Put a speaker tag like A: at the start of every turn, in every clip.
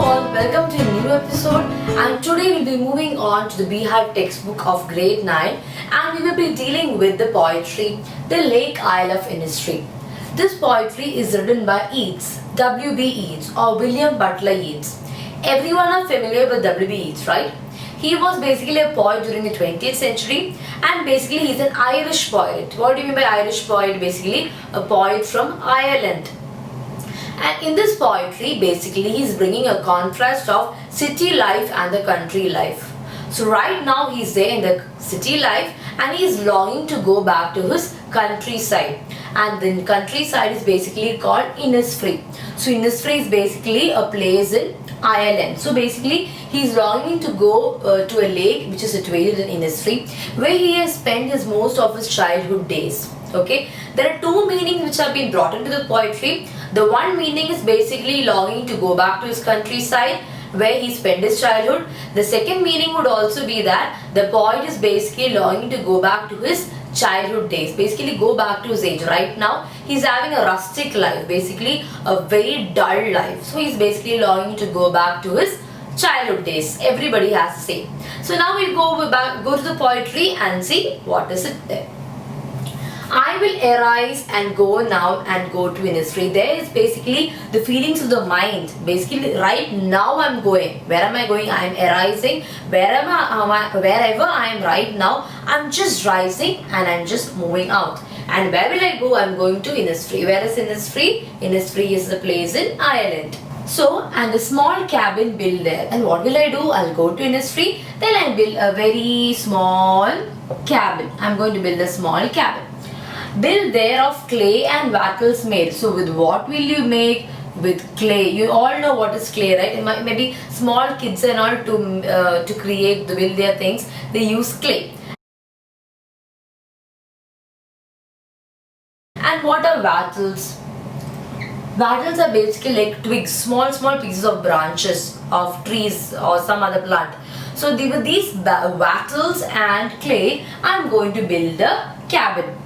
A: all, welcome to a new episode, and today we'll be moving on to the Beehive textbook of grade 9, and we will be dealing with the poetry The Lake Isle of Innisfree. This poetry is written by Yeats, W.B. Yeats or William Butler Yeats. Everyone are familiar with W.B. Yeats, right? He was basically a poet during the 20th century, and basically he's an Irish poet. What do you mean by Irish poet? Basically a poet from Ireland. And in this poetry, basically he's bringing a contrast of city life and the country life. So right now he's there in the city life and he's longing to go back to his countryside. And the countryside is basically called Innisfree. So Innisfree is basically a place in Ireland. So basically he's longing to go to a lake which is situated in Innisfree, where he has spent his most of his childhood days. Okay, there are two meanings which have been brought into the poetry. The one meaning is basically longing to go back to his countryside where he spent his childhood. The second meaning would also be that the poet is basically longing to go back to his childhood days, basically go back to his age. Right now he's having a rustic life, basically a very dull life, so he's basically longing to go back to his childhood days. Everybody has the same. So now we'll go to the poetry and see what is it there. I will arise and go now and go to Innisfree. There is basically the feelings of the mind. Basically right now I'm going. Where am I going? I am arising. Wherever I am right now, I'm just rising and I'm just moving out. And where will I go? I'm going to Innisfree. Where is Innisfree? Innisfree is the place in Ireland. So, and a small cabin built there. And what will I do? I'll go to Innisfree. Then I'll build a very small cabin. I'm going to build a small cabin. Build there of clay and wattles made. So with what will you make? With clay. You all know what is clay, right? Maybe small kids in order to build their things, they use clay. And what are wattles? Wattles are basically like twigs, small pieces of branches of trees or some other plant. So with these wattles and clay, I'm going to build a cabin.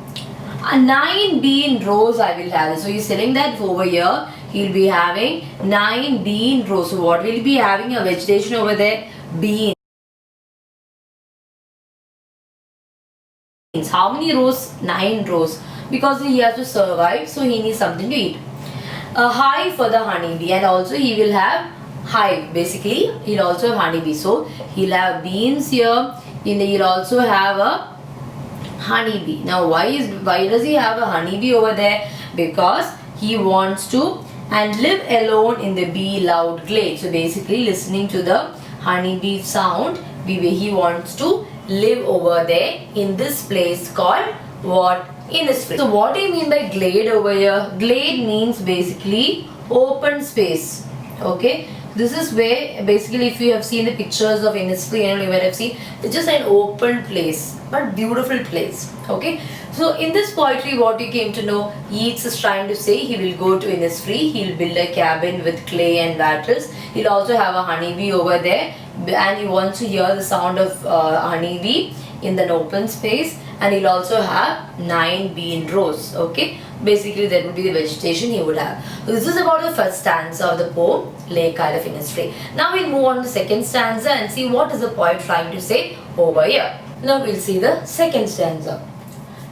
A: 9 bean rows I will have. So he's telling that over here he'll be having 9 bean rows. So what will he be having? A vegetation over there? Beans. How many rows? 9 rows. Because he has to survive, so he needs something to eat. A hive for the honeybee, and also he will have hive. Basically he'll also have honeybee. So he'll have beans here, and he'll also have a honeybee. Now why does he have a honeybee over there? Because he wants to and live alone in the bee loud glade. So basically listening to the honeybee sound, he wants to live over there in this place called what? Innisfree. So what do you mean by glade over here? Glade means basically open space. Okay, this is where basically, if you have seen the pictures of Innisfree, and you might have seen, it's just an open place but beautiful place. Okay, so in this poetry what you came to know, Yeats is trying to say he will go to Innisfree, he'll build a cabin with clay and wattles, he'll also have a honeybee over there, and he wants to hear the sound of honeybee in the open space, and he'll also have 9 bean rows. Okay, basically that would be the vegetation he would have. So this is about the first stanza of the poem Lake Isle of Innisfree. Now we'll move on to the second stanza and see what is the poet trying to say over here. Now we'll see the second stanza.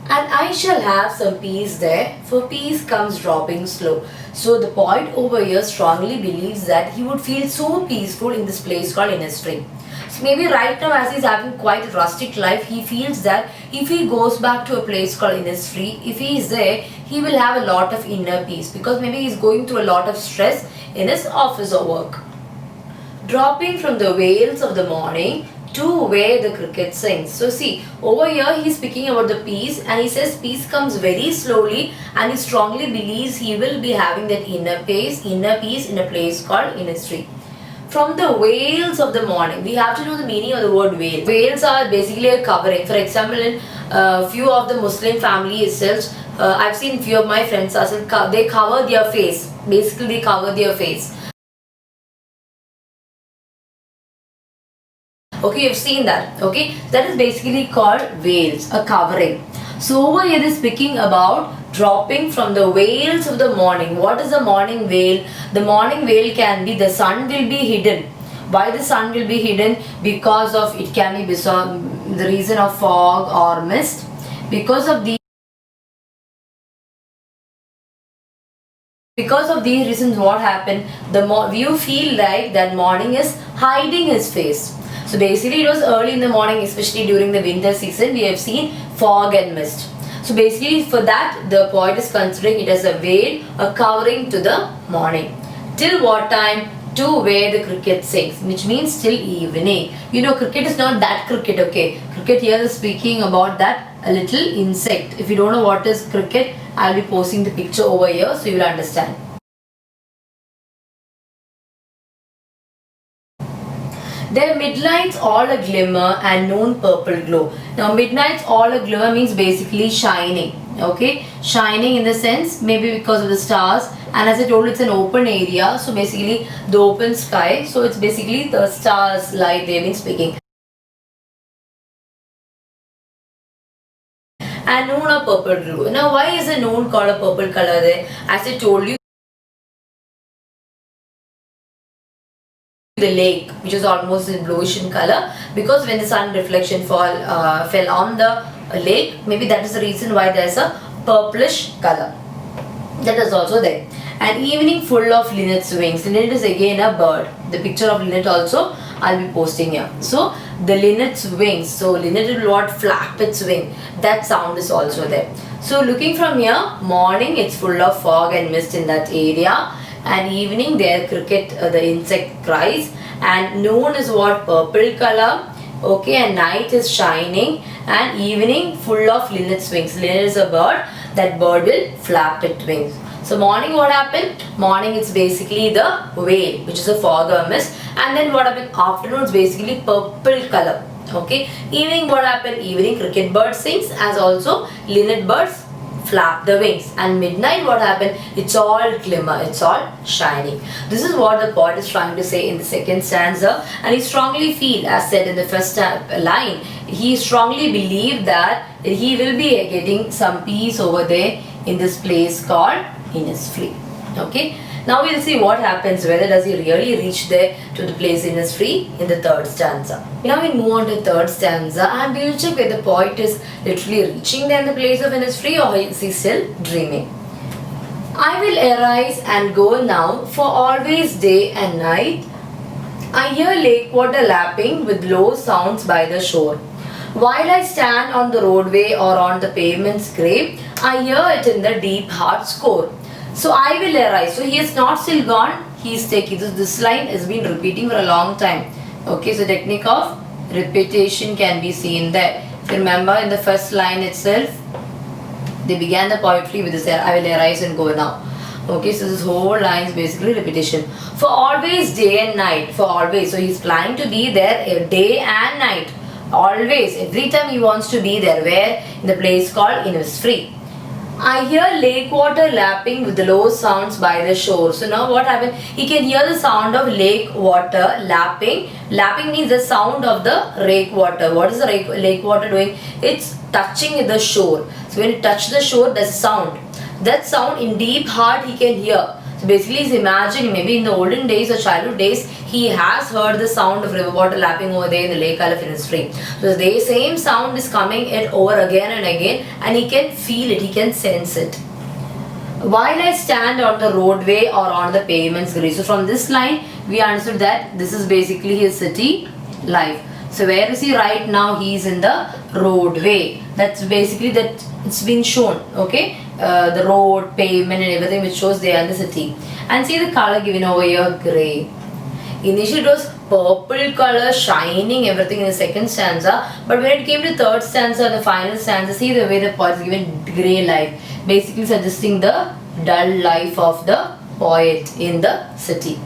A: And I shall have some peace there, for peace comes dropping slow. So the poet over here strongly believes that he would feel so peaceful in this place called Innisfree. So maybe right now, as he's having quite a rustic life, he feels that if he goes back to a place called Innisfree, if he is there, he will have a lot of inner peace, because maybe he's going through a lot of stress in his office or work. Dropping from the veils of the morning to where the cricket sings. So see, over here he's speaking about the peace, and he says peace comes very slowly, and he strongly believes he will be having that inner peace in a place called Innisfree. From the veils of the morning. We have to know the meaning of the word veil. Veils are basically a covering. For example, in few of the Muslim family itself, I've seen few of my friends they cover their face. Basically they cover their face. Okay, you've seen that. Okay, that is basically called veils, a covering. So over here is speaking about dropping from the veils of the morning. What is the morning veil? The morning veil can be the sun will be hidden. Why the sun will be hidden? Because of it can be the reason of fog or mist. Because of these reasons, what happened? You feel like that morning is hiding his face. So basically it was early in the morning, especially during the winter season, we have seen fog and mist. So basically for that, the poet is considering it as a veil, a covering to the morning. Till what time? To where the cricket sings, which means till evening. You know, cricket is not that cricket, okay? Cricket here is speaking about that a little insect. If you don't know what is cricket, I'll be posting the picture over here so you will understand. Their midnights all a glimmer and noon purple glow. Now midnights all a glimmer means basically shining. Okay, shining in the sense maybe because of the stars, and as I told it's an open area, so basically the open sky, so it's basically the stars light they've been speaking. And noon a purple glow. Now why is a noon called a purple color there? As I told you, the lake, which is almost bluish in color, because when the sun reflection fell on the lake, maybe that is the reason why there is a purplish color. That is also there. An evening full of linnet's wings. Linnet is again a bird. The picture of linnet also I'll be posting here. So the linnet's wings. So linnet will what? Flap its wing. That sound is also there. So looking from here, morning it's full of fog and mist in that area. And evening there cricket, the insect cries. And noon is what? Purple color. Okay, and night is shining. And evening full of linnet's wings. Linnet is a bird. That bird will flap its wings. So morning what happened? Morning it's basically the veil, which is a fog or mist. And then what happened? Afternoon is basically purple color. Okay. Evening what happened? Evening cricket bird sings, as also linnet birds flap the wings. And midnight what happened? It's all glimmer, it's all shining. This is what the poet is trying to say in the second stanza, and he strongly feel, as said in the first line, he strongly believed that he will be getting some peace over there in this place called Innisfree. Okay. Now we'll see what happens, whether does he really reach there to the place Innisfree in the third stanza. Now we move on to the third stanza and we will check whether the poet is literally reaching there in the place of Innisfree or is he still dreaming. I will arise and go now, for always day and night I hear lake water lapping with low sounds by the shore. While I stand on the roadway or on the pavement's grave, I hear it in the deep heart score. So I will arise. So he is not still gone. He is taking this line has been repeating for a long time. Okay, so technique of repetition can be seen there. If you remember in the first line itself, they began the poetry with this, I will arise and go now. Okay, so this whole line is basically repetition. For always day and night. For always. So he is planning to be there day and night. Always. Every time he wants to be there. Where? In the place called Innisfree. I hear lake water lapping with the low sounds by the shore. So now what happened? He can hear the sound of lake water lapping. Lapping means the sound of the lake water. What is the lake water doing? It's touching the shore. So when it touches the shore, there's sound. That sound in deep heart he can hear. So basically he's imagining, maybe in the olden days or childhood days, he has heard the sound of river water lapping over there in the lake of Innisfree. So the same sound is coming it over again and again, and he can feel it, he can sense it. While I stand on the roadway or on the pavement's grave. So from this line, we understood that this is basically his city life. So where is he right now? He is in the roadway. That's basically that it's been shown. Okay, the road, pavement, and everything which shows they are in the city. And see the color given over here, grey. Initially it was purple color, shining, everything in the second stanza. But when it came to third stanza, the final stanza, see the way the poet is given grey light, basically suggesting the dull life of the poet in the city.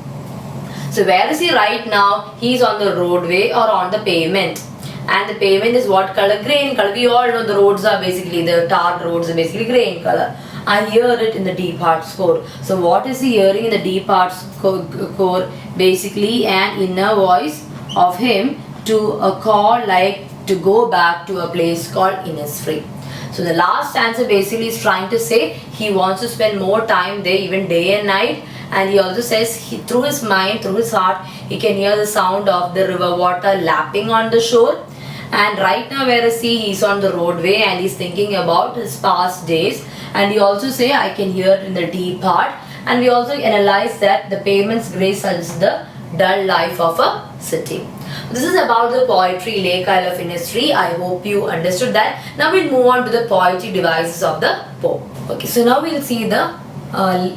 A: So where is he right now? He is on the roadway or on the pavement. And the pavement is what color? Grey in color. We all know the roads are basically, the tarred roads are basically grey in color. I hear it in the deep heart score. So what is he hearing in the deep heart score? Basically an inner voice of him to a call like to go back to a place called Innisfree. So the last stanza basically is trying to say he wants to spend more time there, even day and night. And he also says through his mind, through his heart, he can hear the sound of the river water lapping on the shore. And right now whereas he's on the roadway and he's thinking about his past days. And he also say, I can hear it in the deep heart. And we also analyze that the pavement's grace is the dull life of a city. This is about the poetry Lake Isle of Innisfree. I hope you understood that. Now we'll move on to the poetic devices of the poem. Okay, so now we'll see the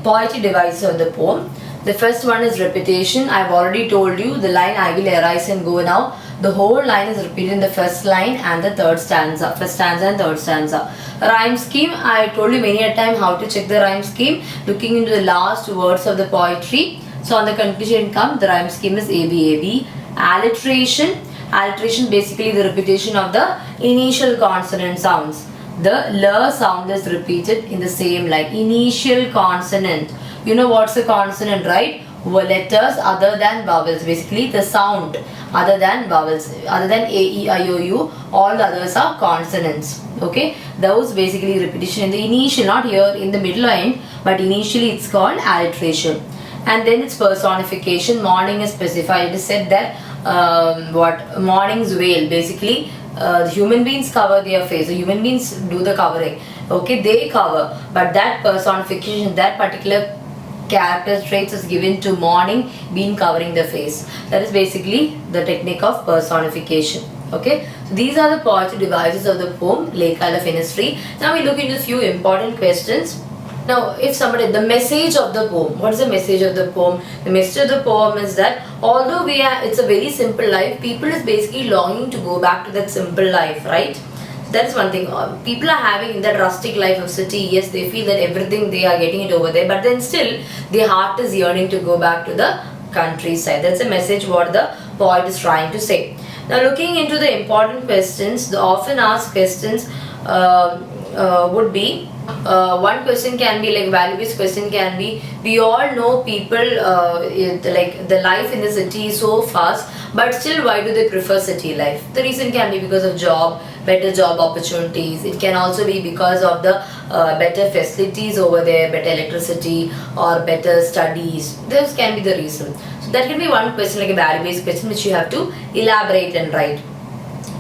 A: poetic devices of the poem. The first one is repetition. I've already told you the line I will arise and go now. The whole line is repeated in the first line and the third stanza. First stanza and third stanza. Rhyme scheme. I told you many a time how to check the rhyme scheme. Looking into the last words of the poetry. So on the conclusion come the rhyme scheme is ABAB. Alliteration. Alliteration basically the repetition of the initial consonant sounds. The L sound is repeated in the same line. Initial consonant. You know what's a consonant, right? Letters other than vowels. Basically the sound other than vowels. Other than A, E, I, O, U. All the others are consonants. Okay. Those basically repetition in the initial. Not here in the middle end. But initially it's called alliteration. And then it's personification. Morning is specified. It is said that morning's veil. Basically human beings cover their face. So human beings do the covering. Okay, they cover. But that personification, that particular character traits is given to morning being covering the face. That is basically the technique of personification. Okay, so these are the poetic devices of the poem Lake Isle of Innisfree. Now we look into a few important questions. Now, if somebody, the message of the poem, what is the message of the poem? The message of the poem is that although it's a very simple life, people is basically longing to go back to that simple life, right? That's one thing. People are having that rustic life of city. Yes, they feel that everything they are getting it over there, but then still their heart is yearning to go back to the countryside. That's a message what the poet is trying to say. Now, looking into the important questions, the often asked questions would be. One question can be like value-based question can be, we all know people like the life in the city is so fast, but still why do they prefer city life? The reason can be because of better job opportunities. It can also be because of the better facilities over there, better electricity or better studies. Those can be the reason. So that can be one question, like a value-based question which you have to elaborate and write.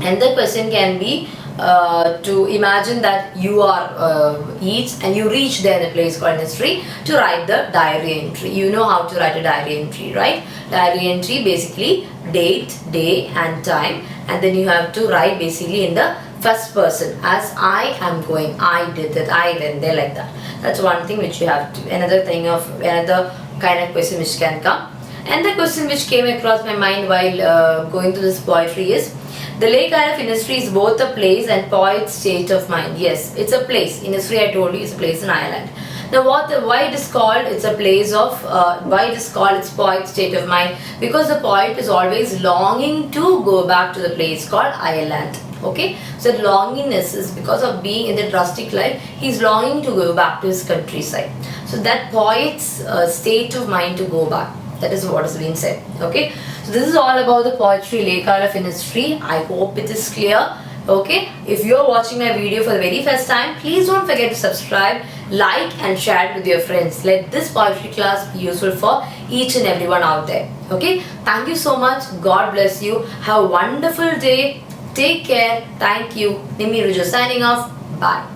A: And the question can be to imagine that you are each and you reach there in a place called Innisfree to write the diary entry. You know how to write a diary entry, right? Diary entry basically date, day and time, and then you have to write basically in the first person as I am going, I did it, I went there, like that. That's one thing which you have to. Another kind of question which can come. And the question which came across my mind while going through this poetry is, the Lake Isle of Innisfree is both a place and poet's state of mind. Yes, it's a place. Innisfree, I told you, is a place in Ireland. Now, why it is called? It's a place of. Why it is called? It's poet's state of mind, because the poet is always longing to go back to the place called Ireland. Okay, so that longingness is because of being in the rustic life. He's longing to go back to his countryside. So that poet's state of mind to go back. That is what is being said. Okay, so this is all about the poetry Lake Isle of Innisfree. I hope it is clear. Okay, if you are watching my video for the very first time, please don't forget to subscribe, like and share it with your friends. Let this poetry class be useful for each and everyone out there. Okay, thank you so much. God bless you. Have a wonderful day. Take care. Thank you. Nimi Rujo signing off. Bye.